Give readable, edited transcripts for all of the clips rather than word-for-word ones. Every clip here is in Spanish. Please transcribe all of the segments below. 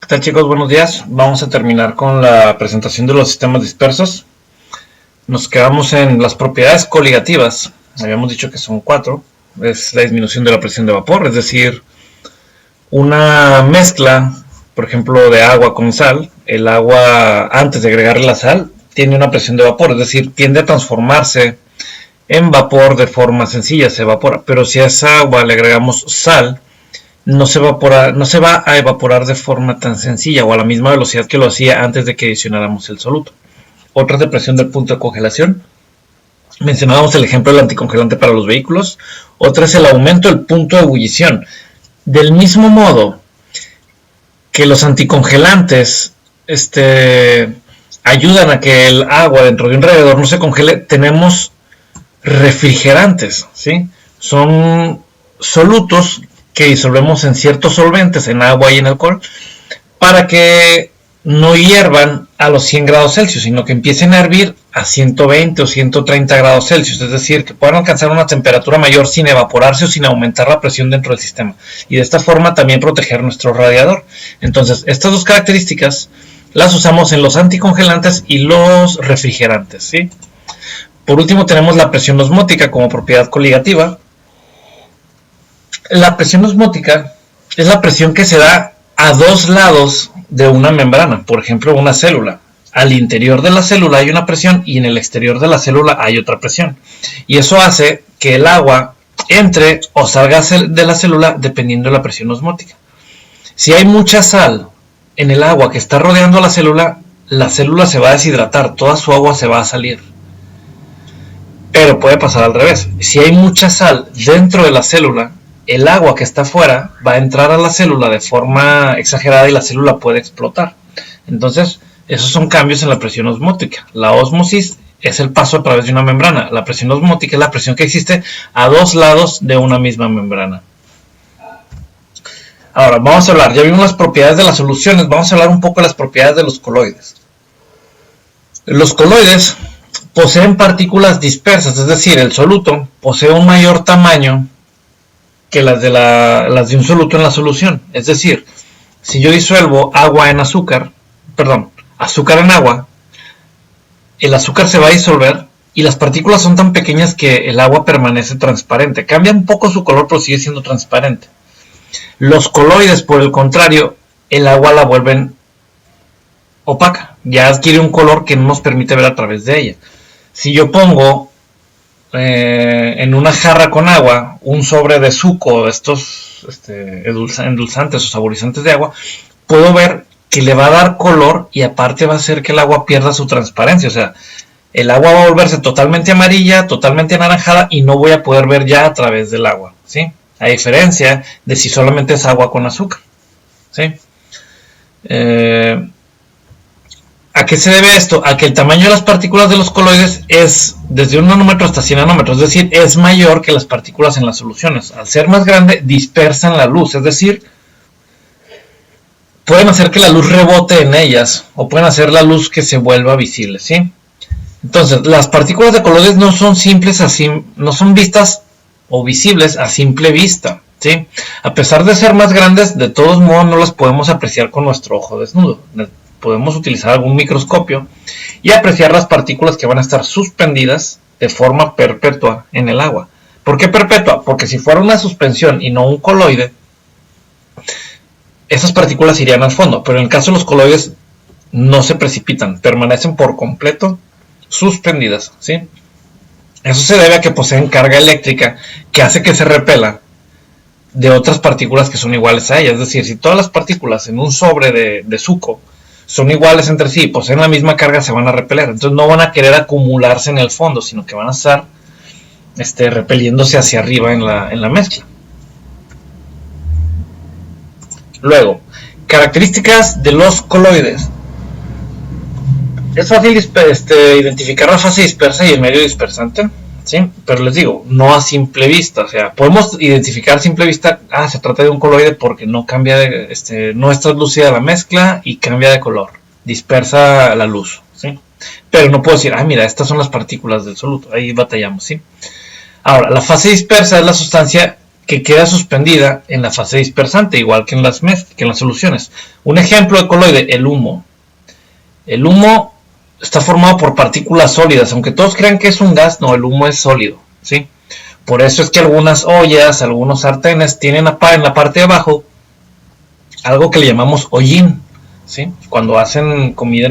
¿Qué tal, chicos? Buenos días. Vamos a terminar con la presentación de los sistemas dispersos. Nos quedamos en las propiedades coligativas. Habíamos dicho que son 4. Es la disminución de la presión de vapor, es decir, una mezcla, por ejemplo, de agua con sal. El agua, antes de agregarle la sal, tiene una presión de vapor, es decir, tiende a transformarse en vapor de forma sencilla, se evapora. Pero si a esa agua le agregamos sal, no se va a evaporar de forma tan sencilla o a la misma velocidad que lo hacía antes de que adicionáramos el soluto. Otra depresión del punto de congelación. Mencionábamos el ejemplo del anticongelante para los vehículos. Otra es el aumento del punto de ebullición. Del mismo modo que los anticongelantes ayudan a que el agua dentro de un radiador no se congele, tenemos refrigerantes, ¿sí? Son solutos que disolvemos en ciertos solventes, en agua y en alcohol, para que no hiervan a los 100 grados Celsius, sino que empiecen a hervir a 120 o 130 grados Celsius, es decir, que puedan alcanzar una temperatura mayor sin evaporarse o sin aumentar la presión dentro del sistema, y de esta forma también proteger nuestro radiador. Entonces, estas dos características las usamos en los anticongelantes y los refrigerantes, ¿sí? Por último, tenemos la presión osmótica como propiedad coligativa. La presión osmótica es la presión que se da a dos lados de una membrana, por ejemplo una célula. Al interior de la célula hay una presión y en el exterior de la célula hay otra presión. Y eso hace que el agua entre o salga de la célula dependiendo de la presión osmótica. Si hay mucha sal en el agua que está rodeando la célula se va a deshidratar, toda su agua se va a salir. Pero puede pasar al revés. Si hay mucha sal dentro de la célula, el agua que está afuera va a entrar a la célula de forma exagerada y la célula puede explotar. Entonces, esos son cambios en la presión osmótica. La ósmosis es el paso a través de una membrana. La presión osmótica es la presión que existe a dos lados de una misma membrana. Ahora, vamos a hablar, ya vimos las propiedades de las soluciones, vamos a hablar un poco de las propiedades de los coloides. Los coloides poseen partículas dispersas, es decir, el soluto posee un mayor tamaño que las de un soluto en la solución. Es decir, si yo disuelvo azúcar en agua, el azúcar se va a disolver y las partículas son tan pequeñas que el agua permanece transparente. Cambia un poco su color, pero sigue siendo transparente. Los coloides, por el contrario, el agua la vuelven opaca. Ya adquiere un color que no nos permite ver a través de ella. Si yo pongo en una jarra con agua un sobre de suco, estos endulzantes o saborizantes de agua, puedo ver que le va a dar color y aparte va a hacer que el agua pierda su transparencia. O sea, el agua va a volverse totalmente amarilla, totalmente anaranjada y no voy a poder ver ya a través del agua, ¿sí? A diferencia de si solamente es agua con azúcar, ¿sí? ¿A qué se debe esto? A que el tamaño de las partículas de los coloides es desde 1 nanómetro hasta 100 nanómetros, es decir, es mayor que las partículas en las soluciones. Al ser más grande, dispersan la luz, es decir, pueden hacer que la luz rebote en ellas o pueden hacer la luz que se vuelva visible, ¿sí? Entonces, las partículas de coloides no son simples así, no son vistas o visibles a simple vista, ¿sí? A pesar de ser más grandes, de todos modos no las podemos apreciar con nuestro ojo desnudo. Podemos utilizar algún microscopio y apreciar las partículas que van a estar suspendidas de forma perpetua en el agua. ¿Por qué perpetua? Porque si fuera una suspensión y no un coloide, esas partículas irían al fondo, pero en el caso de los coloides no se precipitan, permanecen por completo suspendidas, ¿sí? Eso se debe a que poseen carga eléctrica que hace que se repela de otras partículas que son iguales a ellas. Es decir, si todas las partículas en un sobre de suco son iguales entre sí, poseen la misma carga, se van a repeler. Entonces no van a querer acumularse en el fondo, sino que van a estar repeliéndose hacia arriba en la mezcla. Luego, características de los coloides. Es fácil identificar la fase dispersa y el medio dispersante, ¿sí? Pero les digo, no a simple vista. O sea, podemos identificar a simple vista, se trata de un coloide porque no cambia no es translúcida la mezcla y cambia de color, dispersa la luz, ¿sí? Pero no puedo decir, mira, estas son las partículas del soluto, ahí batallamos, ¿sí? Ahora, la fase dispersa es la sustancia que queda suspendida en la fase dispersante, igual que en las soluciones. Un ejemplo de coloide, el humo. El humo está formado por partículas sólidas, aunque todos crean que es un gas, no, el humo es sólido, ¿sí? Por eso es que algunas ollas, algunos sartenes tienen en la parte de abajo algo que le llamamos hollín, ¿sí? Cuando hacen comida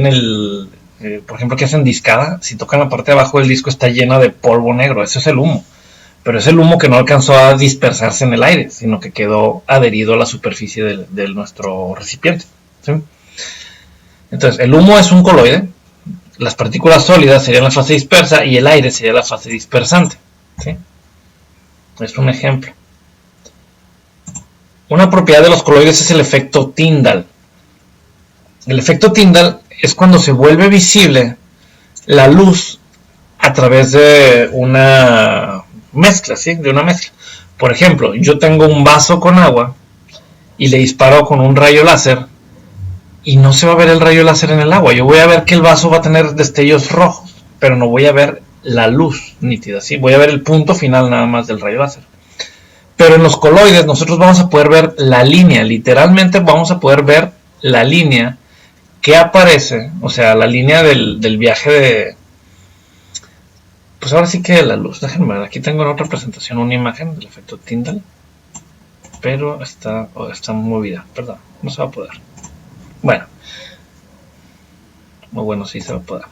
por ejemplo, que hacen discada, si tocan la parte de abajo del disco está llena de polvo negro, eso es el humo. Pero es el humo que no alcanzó a dispersarse en el aire, sino que quedó adherido a la superficie de nuestro recipiente, ¿sí? Entonces, el humo es un coloide, las partículas sólidas serían la fase dispersa y el aire sería la fase dispersante, ¿sí? Es un ejemplo. Una propiedad de los coloides es el efecto Tyndall. El efecto Tyndall es cuando se vuelve visible la luz a través de una mezcla, ¿sí? De una mezcla. Por ejemplo, yo tengo un vaso con agua y le disparo con un rayo láser y no se va a ver el rayo láser en el agua. Yo voy a ver que el vaso va a tener destellos rojos, pero no voy a ver la luz nítida, ¿sí? Voy a ver el punto final nada más del rayo láser. Pero en los coloides nosotros vamos a poder ver la línea, literalmente vamos a poder ver la línea que aparece, o sea, la línea del viaje de... Pues ahora sí que de la luz. Déjenme ver, aquí tengo en otra presentación una imagen del efecto Tyndall, pero está movida, perdón, no se va a poder. Bueno, muy bueno, sí se va a poder.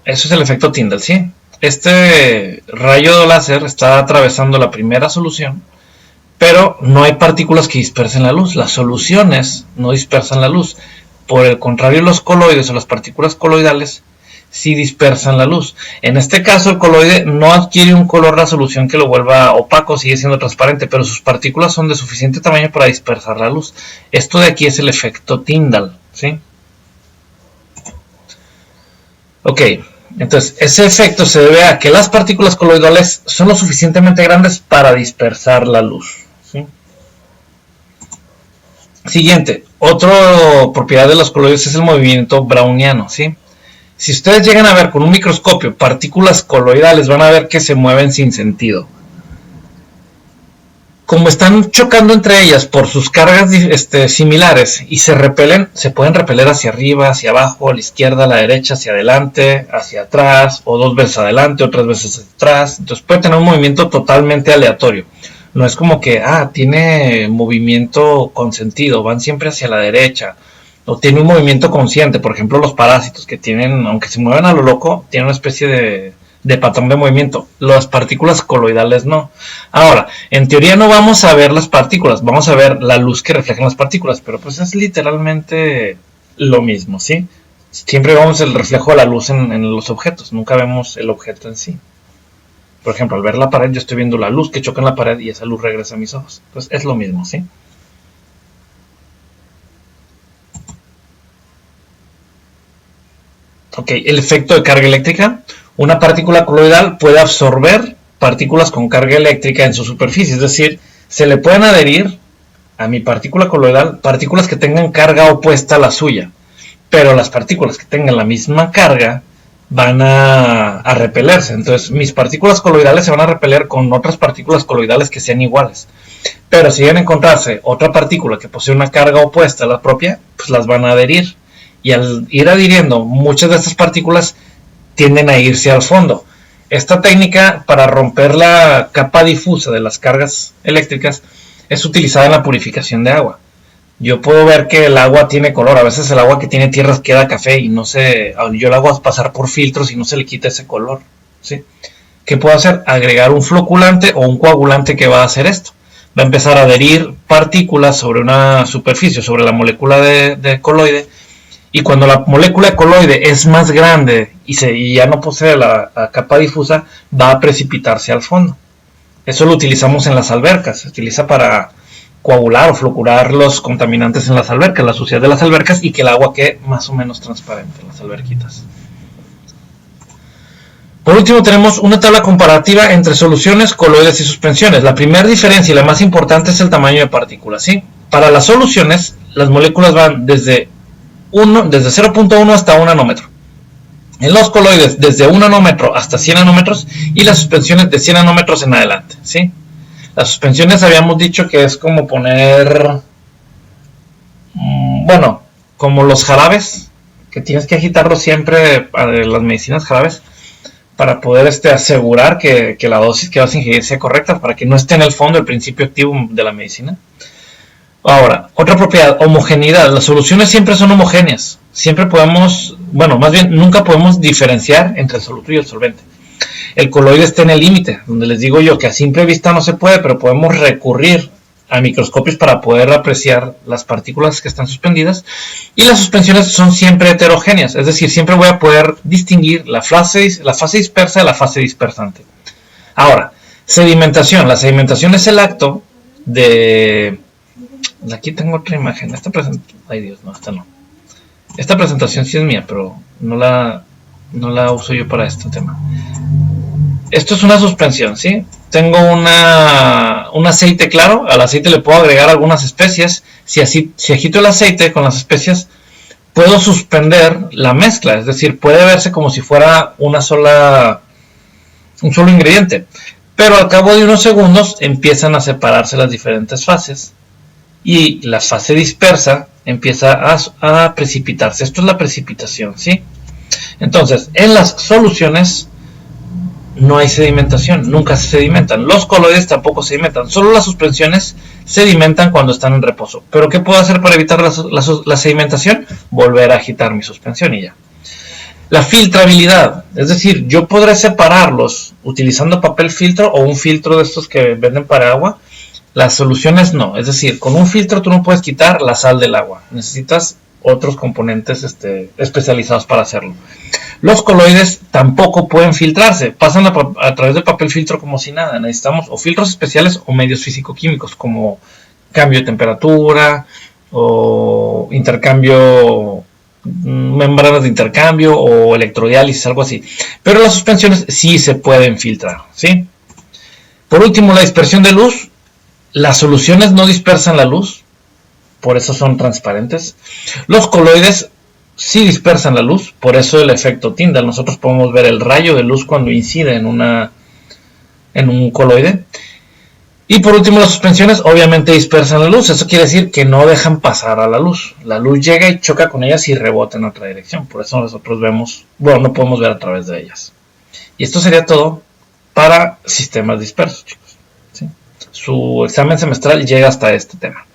Eso es el efecto Tyndall, ¿sí? Este rayo láser está atravesando la primera solución, pero no hay partículas que dispersen la luz. Las soluciones no dispersan la luz. Por el contrario, los coloides o las partículas coloidales sí dispersan la luz. En este caso, el coloide no adquiere un color la solución que lo vuelva opaco, sigue siendo transparente, pero sus partículas son de suficiente tamaño para dispersar la luz. Esto de aquí es el efecto Tyndall, ¿sí? Ok, entonces ese efecto se debe a que las partículas coloidales son lo suficientemente grandes para dispersar la luz, ¿sí? Siguiente, otra propiedad de los coloides es el movimiento browniano, ¿sí? Si ustedes llegan a ver con un microscopio partículas coloidales, van a ver que se mueven sin sentido. Como están chocando entre ellas por sus cargas similares y se repelen, se pueden repeler hacia arriba, hacia abajo, a la izquierda, a la derecha, hacia adelante, hacia atrás, o dos veces adelante, otras veces atrás. Entonces puede tener un movimiento totalmente aleatorio. No es como que, tiene movimiento con sentido, van siempre hacia la derecha. O tiene un movimiento consciente, por ejemplo los parásitos que tienen, aunque se mueven a lo loco, tienen una especie de patrón de movimiento. Las partículas coloidales no. Ahora, en teoría no vamos a ver las partículas, vamos a ver la luz que reflejan las partículas, pero pues es literalmente lo mismo, ¿sí? Siempre vemos el reflejo de la luz en los objetos, nunca vemos el objeto en sí. Por ejemplo, al ver la pared yo estoy viendo la luz que choca en la pared y esa luz regresa a mis ojos. Pues es lo mismo, ¿sí? Ok, el efecto de carga eléctrica. Una partícula coloidal puede absorber partículas con carga eléctrica en su superficie, es decir, se le pueden adherir a mi partícula coloidal partículas que tengan carga opuesta a la suya, pero las partículas que tengan la misma carga van a repelerse. Entonces mis partículas coloidales se van a repeler con otras partículas coloidales que sean iguales, pero si llegan a encontrarse otra partícula que posee una carga opuesta a la propia, pues las van a adherir, y al ir adhiriendo muchas de estas partículas tienden a irse al fondo. Esta técnica para romper la capa difusa de las cargas eléctricas es utilizada en la purificación de agua. Yo puedo ver que el agua tiene color, a veces el agua que tiene tierras queda café y yo la hago pasar por filtros y no se le quita ese color, ¿sí? ¿Qué puedo hacer? Agregar un floculante o un coagulante que va a hacer esto. Va a empezar a adherir partículas sobre una superficie, sobre la molécula de coloide, y cuando la molécula de coloide es más grande y ya no posee la capa difusa, va a precipitarse al fondo. Eso lo utilizamos en las albercas, se utiliza para coagular o flocular los contaminantes en las albercas, la suciedad de las albercas, y que el agua quede más o menos transparente en las alberquitas. Por último tenemos una tabla comparativa entre soluciones, coloides y suspensiones. La primera diferencia y la más importante es el tamaño de partículas, ¿sí? Para las soluciones, las moléculas van desde 0.1 hasta 1 nanómetro. En los coloides desde 1 nanómetro hasta 100 nanómetros y las suspensiones de 100 nanómetros en adelante, ¿sí? Las suspensiones habíamos dicho que es como poner, bueno, como los jarabes, que tienes que agitarlo siempre para las medicinas jarabes, para poder asegurar que la dosis que vas a ingerir sea correcta, para que no esté en el fondo el principio activo de la medicina. Ahora, otra propiedad, homogeneidad. Las soluciones siempre son homogéneas. Siempre podemos, bueno, más bien nunca podemos diferenciar entre el soluto y el solvente. El coloide está en el límite, donde les digo yo que a simple vista no se puede, pero podemos recurrir a microscopios para poder apreciar las partículas que están suspendidas. Y las suspensiones son siempre heterogéneas, es decir, siempre voy a poder distinguir la fase dispersa de la fase dispersante. Ahora, sedimentación. La sedimentación es el acto de... Aquí tengo otra imagen. Esta presentación... Ay Dios, no, esta no. Esta presentación sí es mía, pero no la uso yo para este tema. Esto es una suspensión, ¿sí? Tengo un aceite claro. Al aceite le puedo agregar algunas especias. Si agito el aceite con las especias, puedo suspender la mezcla. Es decir, puede verse como si fuera un solo ingrediente. Pero al cabo de unos segundos empiezan a separarse las diferentes fases. Y la fase dispersa empieza a precipitarse. Esto es la precipitación, ¿sí? Entonces, en las soluciones no hay sedimentación, nunca se sedimentan. Los coloides tampoco sedimentan, solo las suspensiones sedimentan cuando están en reposo. ¿Pero qué puedo hacer para evitar la sedimentación? Volver a agitar mi suspensión y ya. La filtrabilidad, es decir, yo podré separarlos utilizando papel filtro o un filtro de estos que venden para agua. Las soluciones no, es decir, con un filtro tú no puedes quitar la sal del agua, necesitas otros componentes especializados para hacerlo. Los coloides tampoco pueden filtrarse, pasan a través del papel filtro como si nada. Necesitamos o filtros especiales o medios físico-químicos como cambio de temperatura o intercambio, membranas de intercambio o electrodiálisis, algo así. Pero las suspensiones sí se pueden filtrar, ¿sí? Por último, la dispersión de luz. Las soluciones no dispersan la luz, por eso son transparentes. Los coloides sí dispersan la luz, por eso el efecto Tyndall. Nosotros podemos ver el rayo de luz cuando incide en un coloide. Y por último, las suspensiones obviamente dispersan la luz. Eso quiere decir que no dejan pasar a la luz. La luz llega y choca con ellas y rebota en otra dirección. Por eso nosotros no podemos ver a través de ellas. Y esto sería todo para sistemas dispersos, chicos. ¿Sí? Su examen semestral llega hasta este tema.